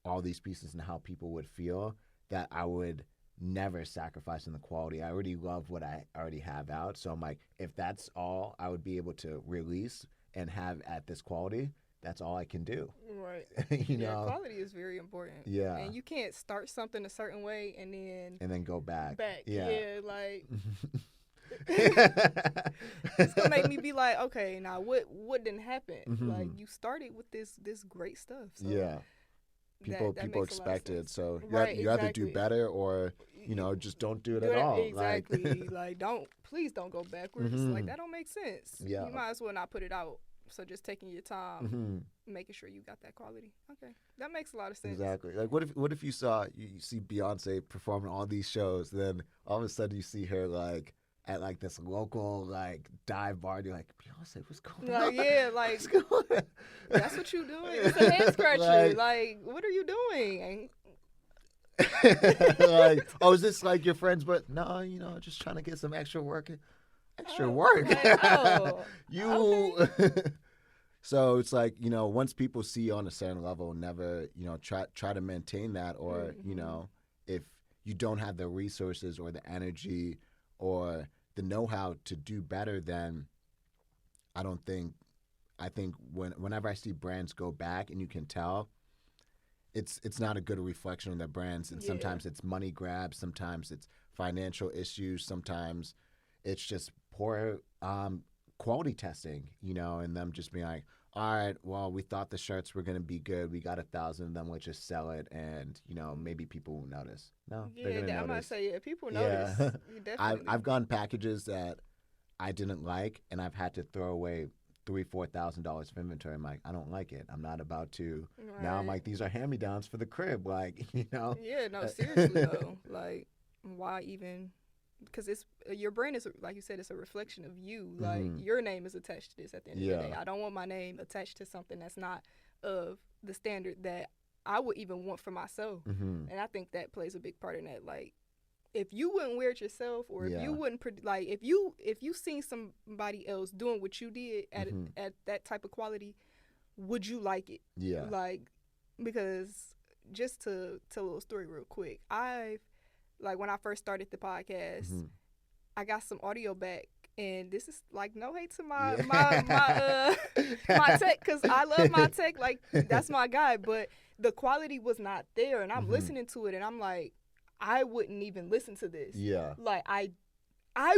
all these pieces and how people would feel, that I would never sacrifice in the quality. I already love what I already have out. So I'm like, if that's all I would be able to release and have at this quality, that's all I can do. Right. You know? Quality is very important. Yeah. And you can't start something a certain way and then go back. Yeah, like it's gonna make me be like, okay, now what didn't happen? Like, you started with this great stuff. So yeah. People expect it, so you either do better or just don't do it at all. Exactly. Like, please don't go backwards. Like, that don't make sense. Yeah. You might as well not put it out. So just taking your time, making sure you got that quality. Okay, that makes a lot of sense. Exactly. Like, what if you see Beyonce performing all these shows, then all of a sudden you see her like at like this local like dive bar, and you're like, Beyonce, what's going on? Yeah, like what's going on? That's what you doing. It's a hand scratcher. Like, what are you doing? Like, oh, is this like your friends? But no, just trying to get some extra work. Work. Okay. So it's like, once people see you on a certain level, never, try to maintain that, or, if you don't have the resources or the energy or the know-how to do better, then I think whenever I see brands go back, and you can tell, it's not a good reflection of their brands. And sometimes it's money grabs, sometimes it's financial issues, sometimes it's just poor quality testing, and them just being like, all right, well, we thought the shirts were going to be good. We got 1,000 of them. Let's just sell it. And, maybe people won't notice. No, they're going to notice. I might say, people notice. Yeah. I've gotten packages that I didn't like, and I've had to throw away $3,000-$4,000 of inventory. I'm like, I don't like it. I'm not about to. Right. Now I'm like, these are hand-me-downs for the crib. Like, Yeah, no, seriously, though. Like, why even... Because your brand is, like you said, it's a reflection of you. Like, your name is attached to this at the end of the day. I don't want my name attached to something that's not of the standard that I would even want for myself. And I think that plays a big part in that. Like, if you wouldn't wear it yourself, or if you wouldn't, like, if you seen somebody else doing what you did at that type of quality, would you like it? Yeah. Like, because just to tell a little story real quick, like, when I first started the podcast, I got some audio back, and this is like no hate to my tech, because I love my tech, like, that's my guy, but the quality was not there, and I'm listening to it, and I'm like, I wouldn't even listen to this. Yeah. Like, I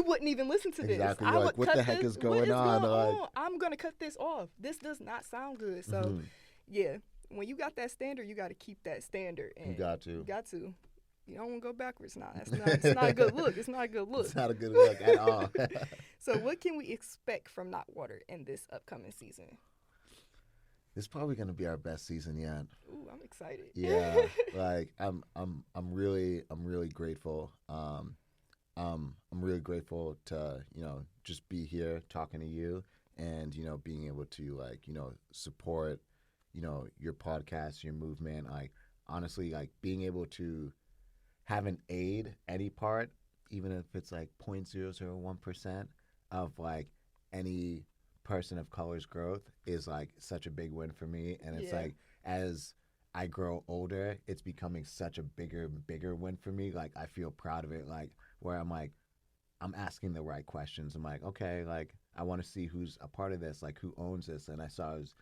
wouldn't even listen to this. Exactly. I would what cut the heck this, is going on? Like, I'm gonna cut this off. This does not sound good. So, yeah, when you got that standard, you got to keep that standard. And you got to. You don't want to go backwards now. It's not a good look. It's not a good look. It's not a good look at all. So what can we expect from Knotwtr in this upcoming season? It's probably going to be our best season yet. Ooh, I'm excited. Yeah, like I'm really grateful. I'm really grateful to just be here talking to you, and being able to like support your podcast, your movement. Like, honestly, like, being able to have an aid any part, even if it's like 0.001% of like any person of color's growth, is like such a big win for me. And it's like, as I grow older, it's becoming such a bigger win for me. Like, I feel proud of it, like, where I'm like, I'm asking the right questions. I'm like, okay, like, I want to see who's a part of this, like, who owns this. And I saw it was,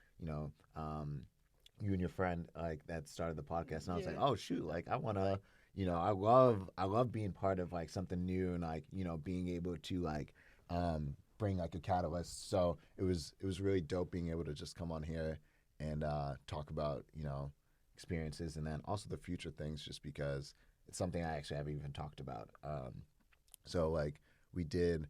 you and your friend, like, that started the podcast, and I was like, oh shoot, like, I want to, I love being part of like something new, and like, being able to like bring like a catalyst. So it was really dope being able to just come on here and talk about experiences, and then also the future things, just because it's something I actually haven't even talked about. So like we did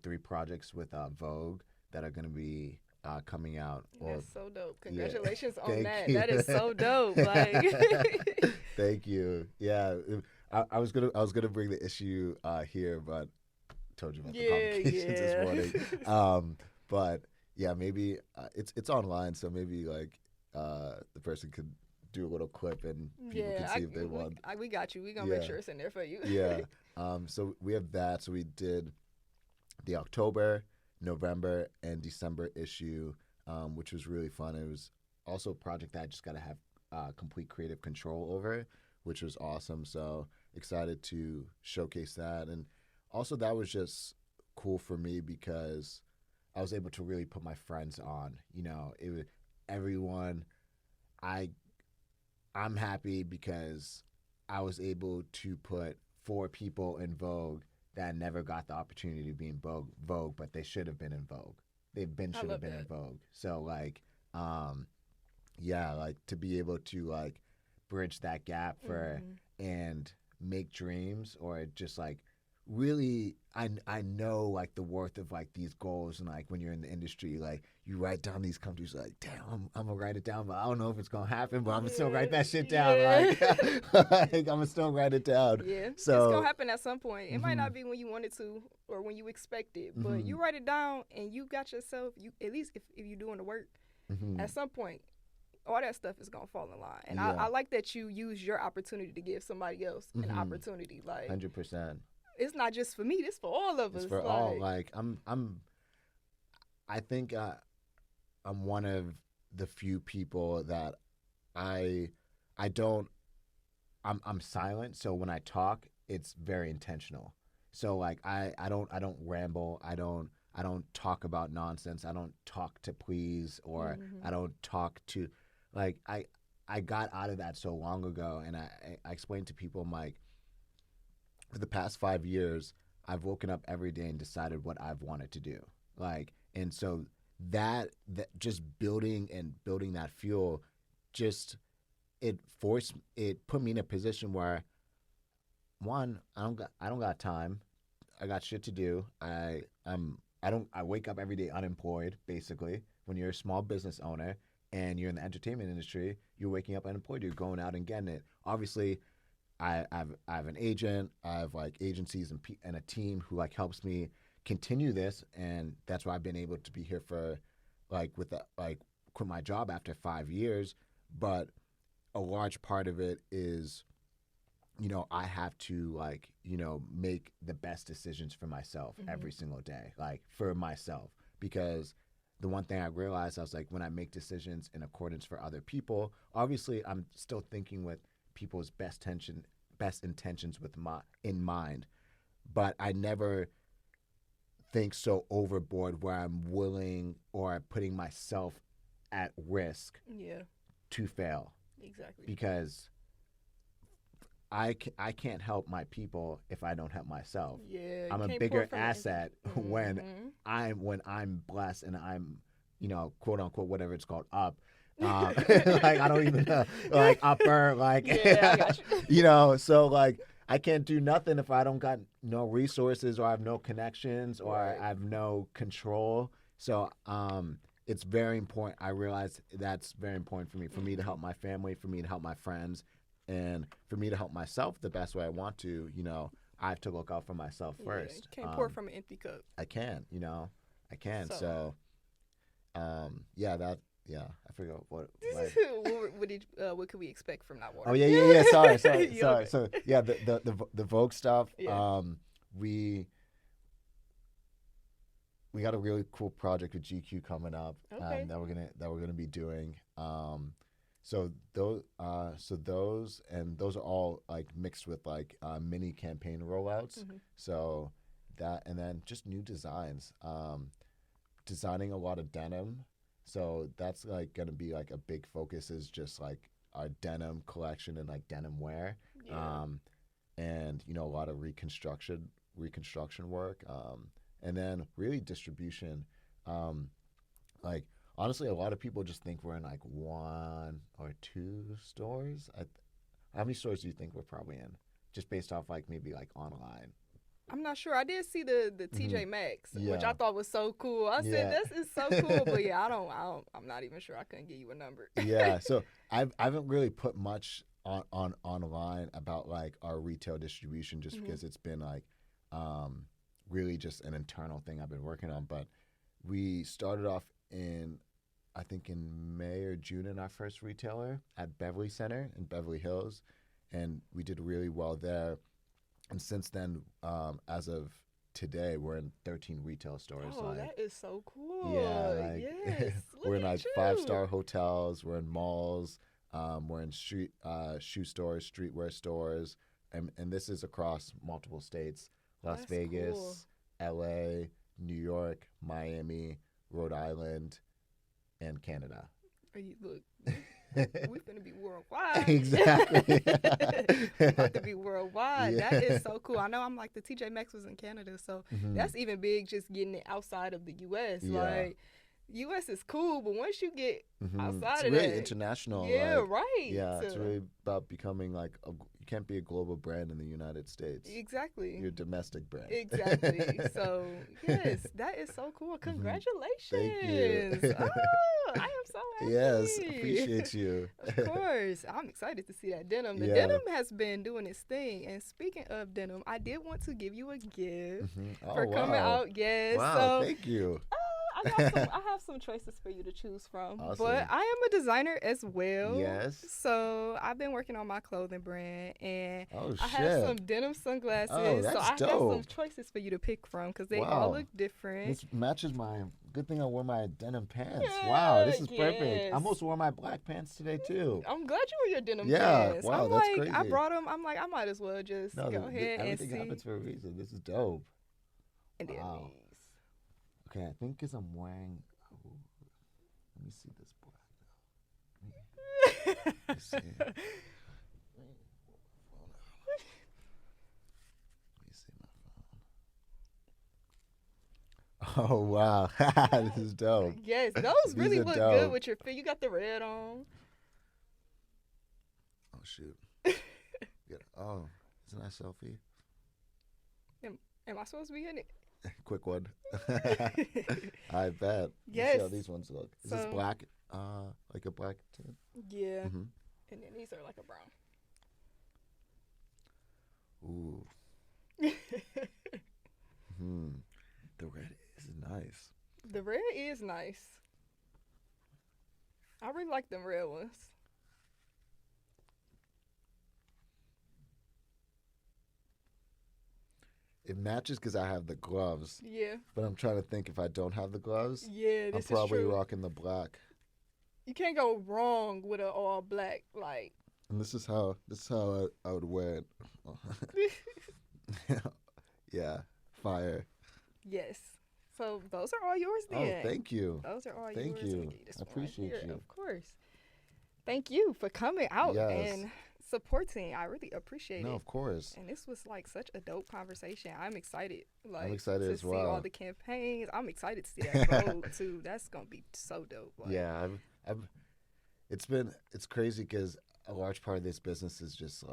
3 projects with Vogue that are going to be coming out. That's so dope. Yeah. Congratulations on Thank that. you. That is so dope. Like Thank you. Yeah, I was gonna bring the issue here, but told you about the complications this morning. But yeah, maybe it's online, so maybe like the person could do a little clip and people can see if they want. We got you. We gonna make sure it's in there for you. Yeah. So we have that. So we did the October, November, and December issue, which was really fun. It was also a project that I just got to have complete creative control over, which was awesome. So excited to showcase that. And also that was just cool for me because I was able to really put my friends on. You know, it was everyone. I'm happy because I was able to put 4 people in Vogue that never got the opportunity to be in Vogue, but they should have been in Vogue. Should have been in Vogue. So like, yeah, like to be able to like bridge that gap for and make dreams or just like really I know like the worth of like these goals and like when you're in the industry like you write down these countries like damn I'm gonna write it down but I don't know if it's gonna happen but I'm gonna still write that shit down like I'm gonna still write it down. Yeah, so it's gonna happen at some point. It might not be when you want it to or when you expect it, but you write it down and you got yourself. You at least if you're doing the work, at some point all that stuff is gonna fall in line. And I like that you use your opportunity to give somebody else an opportunity. Like 100%. It's not just for me. It's for all of us. It's for all. Like I think I'm one of the few people that I'm silent. So when I talk, it's very intentional. So like I don't ramble. I don't talk about nonsense. I don't talk to please or I don't talk to like I got out of that so long ago and I explained to people I'm like for the past 5 years, I've woken up every day and decided what I've wanted to do. Like, and so that just building that fuel, just it put me in a position where, one, I don't got time, I got shit to do. I wake up every day unemployed. Basically, when you're a small business owner and you're in the entertainment industry, you're waking up unemployed. You're going out and getting it. Obviously. I have an agent. I have like agencies and a team who like helps me continue this, and that's why I've been able to be here for like quit my job after 5 years. But a large part of it is, you know, I have to like make the best decisions for myself every single day, like for myself, because the one thing I realized I was like when I make decisions in accordance for other people, obviously I'm still thinking with people's best intentions in mind, but I never think so overboard where I'm willing or putting myself at risk to fail. Exactly. Because I can't help my people if I don't help myself. Yeah, I'm a bigger asset when I'm blessed and I'm, quote unquote, whatever it's called, up. Like I don't even know, like upper, like I got you. So like I can't do nothing if I don't got no resources or I have no connections or I have no control. So it's very important. I realize that's very important for me to help my family, for me to help my friends, and for me to help myself the best way I want to. I have to look out for myself first. Can't pour from an empty cup. I can. I can. So yeah, I forgot what. What could we expect from Knotwtr? Oh yeah. Sorry. Okay. So yeah, the Vogue stuff. Yeah. We got a really cool project with GQ coming up. Okay. That we're gonna be doing. So those are all like mixed with like mini campaign rollouts. So that and then just new designs. Designing a lot of denim. So that's like gonna be like a big focus is just like our denim collection and like denim wear, and a lot of reconstruction work, and then really distribution. Like honestly, a lot of people just think we're in like 1 or 2 stores. How many stores do you think we're probably in? Just based off like maybe like online. I'm not sure. I did see the TJ Maxx, which Yeah. I thought was so cool. I said, Yeah. this is so cool. But yeah, I'm not even sure. I couldn't give you a number. Yeah, so I haven't really put much on online about like our retail distribution just because it's been like really just an internal thing I've been working on. But we started off I think in May or June in our first retailer at Beverly Center in Beverly Hills, and we did really well there. And since then, as of today, we're in 13 retail stores. Oh, like, that is so cool. yeah, like, Yes. we're in Look like at you. 5-star hotels. We're in malls. We're in shoe stores, streetwear stores, and this is across multiple states: Las That's Vegas, cool. L.A., New York, Miami, Rhode Island, and Canada. Look, we finna be worldwide. Exactly. About to be worldwide. Yeah. That is so cool. I know I'm like the TJ Maxx was in Canada, so Mhm. that's even big just getting it outside of the US. Yeah. Like US is cool, but once you get Mhm. outside It's of really that, international. yeah, like, right. Yeah, it's So- really about becoming like you can't be a global brand in the United States. exactly. You're a domestic brand. Exactly. So yes, that is so cool. Congratulations. Thank you. Oh, I am so happy. Yes, appreciate you. Of course. I'm excited to see that denim. The Yeah. denim has been doing its thing. And speaking of denim, I did want to give you a gift Mhm. Oh, for coming wow. out. Yes. Wow, So thank you. I have some choices for you to choose from. Awesome. But I am a designer as well. Yes. So I've been working on my clothing brand, and Oh, I shit. have some denim sunglasses. Oh, so that's I have dope. some choices for you to pick from because they Wow. all look different. This matches my. Good thing I wore my denim pants. Yeah, Wow, this is perfect. yes. I almost wore my black pants today too. I'm glad you were your denim Yeah, pants. wow, I'm that's like, I crazy. brought them. I'm like, I might as well just No, go ahead and everything see. happens for a reason. This is dope. And then Wow. Okay, I think because I'm wearing. Oh, let me see this black. Let me see. Let me see my phone. Oh wow, this is dope. Yes, those These really are look dope. good with your fit. You got the red on. Oh shoot. Oh, isn't that a selfie? Am I supposed to be in it? Quick one. I bet. Let's Yes. see how these ones look. Is this So- black? Like a black tint? Yeah. Mhm. And then these are like a brown. Ooh. Hmm. The red is nice. The red is nice. I really like them red ones. It matches because I have the gloves, Yeah. but I'm trying to think if I don't have the gloves, Yeah, I'm this probably is true. rocking the black. You can't go wrong with an all black. Like, And this is how I would wear it. Yeah, fire. yes. So those are all yours then. Oh, thank you. Those are all Thank yours. Let me you. get you this I one right appreciate here. you. Of course. Thank you for coming out Yes. and supporting. I really appreciate No, it. of course. And this was like such a dope conversation. I'm excited. Like excited to as see well. all the campaigns. I'm excited to see that grow too. That's gonna be so dope. Like, Yeah, it's crazy because a large part of this business is just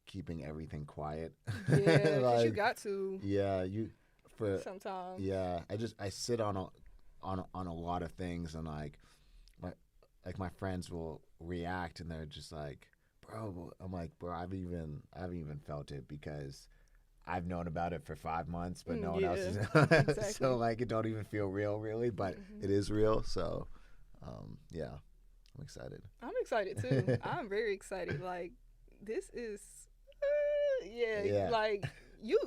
keeping everything quiet. Yeah, because you Like, got to yeah, sometimes. yeah. I sit on a lot of things, and my friends will react, and they're just like, bro. I'm like, bro, I haven't even felt it because I've known about it for 5 months, but no one else is. exactly. So like, it don't even feel real, really, but Mhm. it is real. So, yeah, I'm excited. I'm excited too. I'm very excited. Like this is, Yeah. Like you.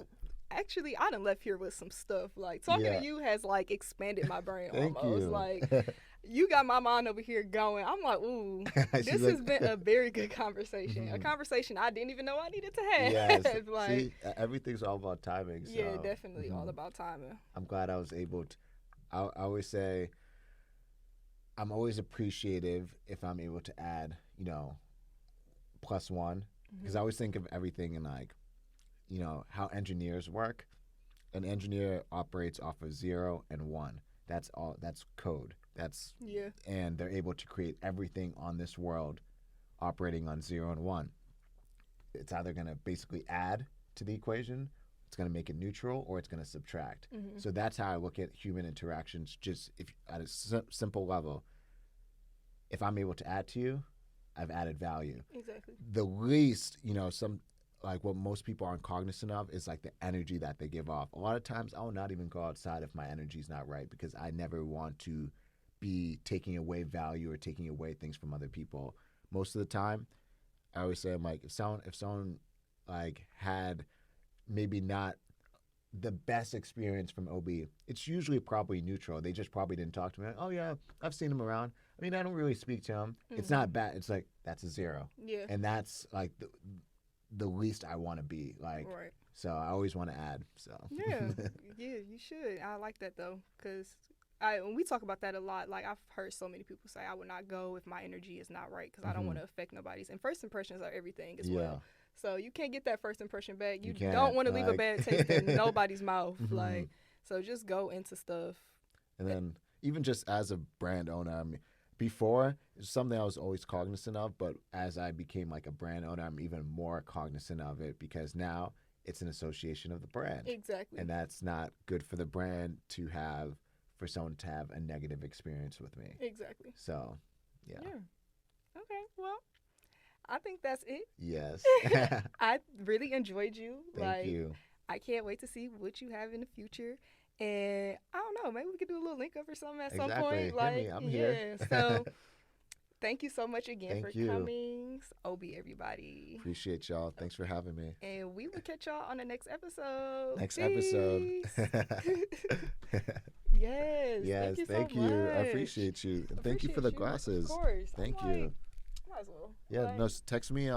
Actually, I done left here with some stuff. Like talking Yeah. to you has like expanded my brain Thank almost. you. Like you got my mind over here going. I'm like, ooh, She's this like- has been a very good conversation. A Mhm. conversation I didn't even know I needed to have. Yes. like, See, everything's all about timing. So, yeah, definitely all mhm. about timing. I'm glad I was able to. I always say I'm always appreciative if I'm able to add, plus one. Because I always think of everything in how engineers work. An engineer operates off of 0 and 1. That's all. That's code. Yeah. And they're able to create everything on this world operating on 0 and 1. It's either going to basically add to the equation it's going to make it neutral or it's going to subtract. Mm-hmm. So that's how I look at human interactions, just if at a simple level. If I'm able to add to you, I've added value. Exactly. The least, some like what most people aren't cognizant of is like the energy that they give off. A lot of times I will not even go outside if my energy's not right, because I never want to be taking away value or taking away things from other people. Most of the time, I always say, I'm like, if someone like had maybe not the best experience from Obi, it's usually probably neutral. They just probably didn't talk to me. Like, oh yeah, I've seen him around. I mean, I don't really speak to him. Mm-hmm. It's not bad. It's like, that's a 0. Yeah. And that's like the least I want to be. Like, Right. so I always want to add. So Yeah. Yeah, you should. I like that though, because when we talk about that a lot, like I've heard so many people say I would not go if my energy is not right, because I don't want to affect nobody's. And first impressions are everything as well. So you can't get that first impression back. You don't want to leave a bad taste in nobody's mouth. Like, so just go into stuff. And then even just as a brand owner, I mean, before it's something I was always cognizant of, but as I became like a brand owner, I'm even more cognizant of it, because now it's an association of the brand. Exactly. And that's not good for the brand for someone to have a negative experience with me. Exactly. So, yeah. Okay, well, I think that's it. Yes. I really enjoyed you. Thank you. I can't wait to see what you have in the future. And I don't know, maybe we could do a little link up or something at some point. Hit Like, me. I'm here. So thank you so much again Thank for you. coming. Obi, everybody. Appreciate y'all. Thanks for having me. And we will catch y'all on the next episode. Next Peace. episode. Yes. Thank you. So I much. appreciate you. And thank you for the Appreciate you. glasses. Of course. Thank I'm you. like, might as well. Yeah, Like, no, text me